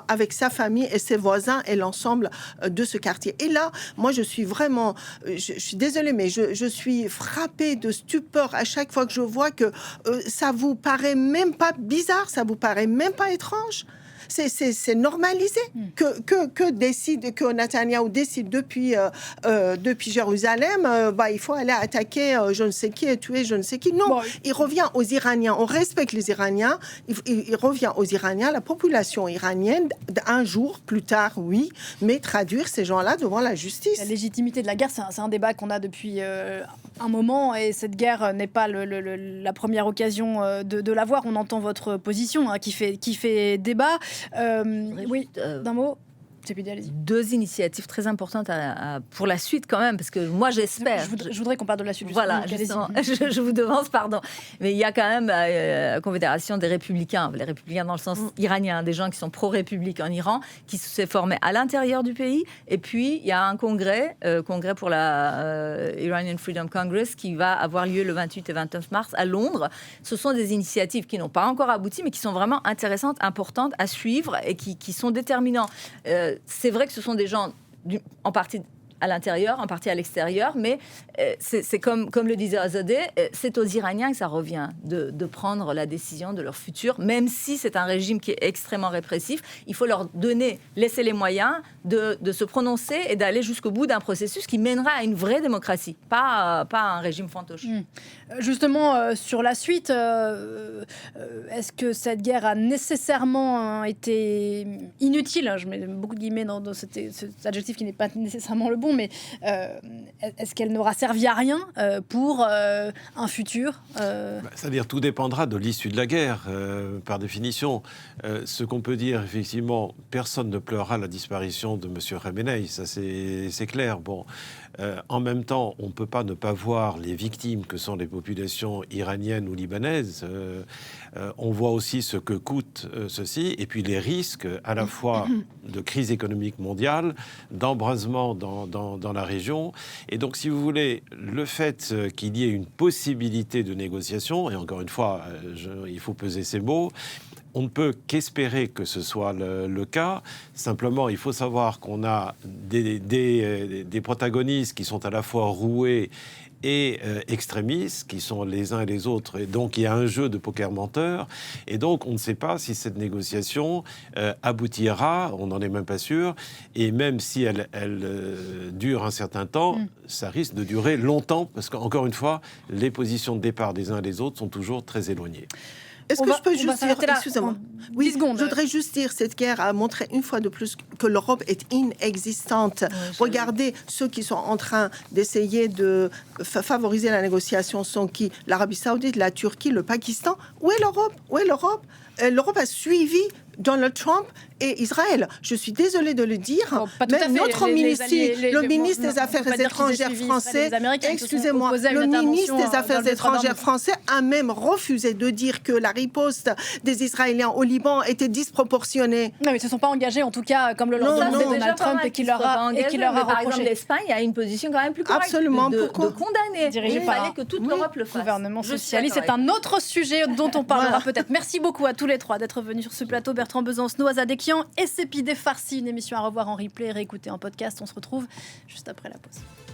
avec sa famille et ses voisins et l'ensemble de ce quartier. Et là, moi, je suis vraiment... je suis désolée, mais je suis frappée de stupeur à chaque fois que je vois que ça vous paraît même pas bizarre, ça vous paraît même pas étrange. C'est normalisé que Netanyahou décide depuis Jérusalem, il faut aller attaquer je ne sais qui et tuer je ne sais qui. Non, il revient aux Iraniens. On respecte les Iraniens. Il revient aux Iraniens, la population iranienne, un jour plus tard, oui, mais traduire ces gens-là devant la justice. La légitimité de la guerre, c'est un débat qu'on a depuis un moment, et cette guerre n'est pas la première occasion de l'avoir. On entend votre position qui fait débat. Oui, d'un mot. 2 initiatives très importantes pour la suite quand même, parce que moi j'espère... Je voudrais qu'on parle de la suite. Voilà, justement, je vous devance, pardon. Mais il y a quand même la Confédération des Républicains, les Républicains dans le sens iranien, des gens qui sont pro-république en Iran, qui s'est formé à l'intérieur du pays. Et puis il y a un congrès pour la Iranian Freedom Congress, qui va avoir lieu le 28 et 29 mars à Londres. Ce sont des initiatives qui n'ont pas encore abouti, mais qui sont vraiment intéressantes, importantes à suivre et qui sont déterminants. C'est vrai que ce sont des gens en partie à l'intérieur, en partie à l'extérieur, mais c'est comme le disait Azadeh, c'est aux Iraniens que ça revient de prendre la décision de leur futur, même si c'est un régime qui est extrêmement répressif. Il faut leur laisser les moyens de se prononcer et d'aller jusqu'au bout d'un processus qui mènera à une vraie démocratie, pas un régime fantoche. Justement, sur la suite, est-ce que cette guerre a nécessairement été inutile? Je mets beaucoup de guillemets dans cet adjectif qui n'est pas nécessairement le bon. bon, mais est-ce qu'elle n'aura servi à rien pour un futur C'est-à-dire tout dépendra de l'issue de la guerre, par définition. Ce qu'on peut dire, effectivement, personne ne pleurera la disparition de M. Khamenei, ça c'est clair. Bon, en même temps, on ne peut pas ne pas voir les victimes que sont les populations iraniennes ou libanaises. On voit aussi ce que coûte ceci, et puis les risques à la fois de crise économique mondiale, d'embrasement dans la région. Et donc, si vous voulez, le fait qu'il y ait une possibilité de négociation, et encore une fois, il faut peser ces mots, on ne peut qu'espérer que ce soit le cas. Simplement, il faut savoir qu'on a des protagonistes qui sont à la fois roués et extrémistes, qui sont les uns et les autres. Et donc, il y a un jeu de poker menteur. Et donc, on ne sait pas si cette négociation aboutira. On n'en est même pas sûr. Et même si elle dure un certain temps, ça risque de durer longtemps. Parce qu'encore une fois, les positions de départ des uns et des autres sont toujours très éloignées. Est-ce que je peux juste dire, excusez-moi, oui, je voudrais juste dire, cette guerre a montré une fois de plus que l'Europe est inexistante. Regardez ceux qui sont en train d'essayer de favoriser la négociation sont qui? L'Arabie Saoudite, la Turquie, le Pakistan. Où est l'Europe? Où est l'Europe? L'Europe a suivi Donald Trump et Israël. Je suis désolée de le dire, mais notre ministre, le ministre des Affaires étrangères français, excusez-moi, le ministre des Affaires étrangères français a même refusé de dire que la riposte des Israéliens au Liban était disproportionnée. Non, mais ils ne se sont pas engagés, en tout cas, comme le lendemain de Donald Trump, et qui leur a reproché. Par exemple, l'Espagne a une position quand même plus correcte. Absolument. De condamner. Dirigé Il fallait que toute l'Europe le fasse. Gouvernement socialiste, c'est un autre sujet dont on parlera peut-être. Merci beaucoup à tous les trois d'être venus sur ce plateau. Bertrand Besancenot, Azad Ekian et Sepideh Farsi. Une émission à revoir en replay, réécouter en podcast. On se retrouve juste après la pause.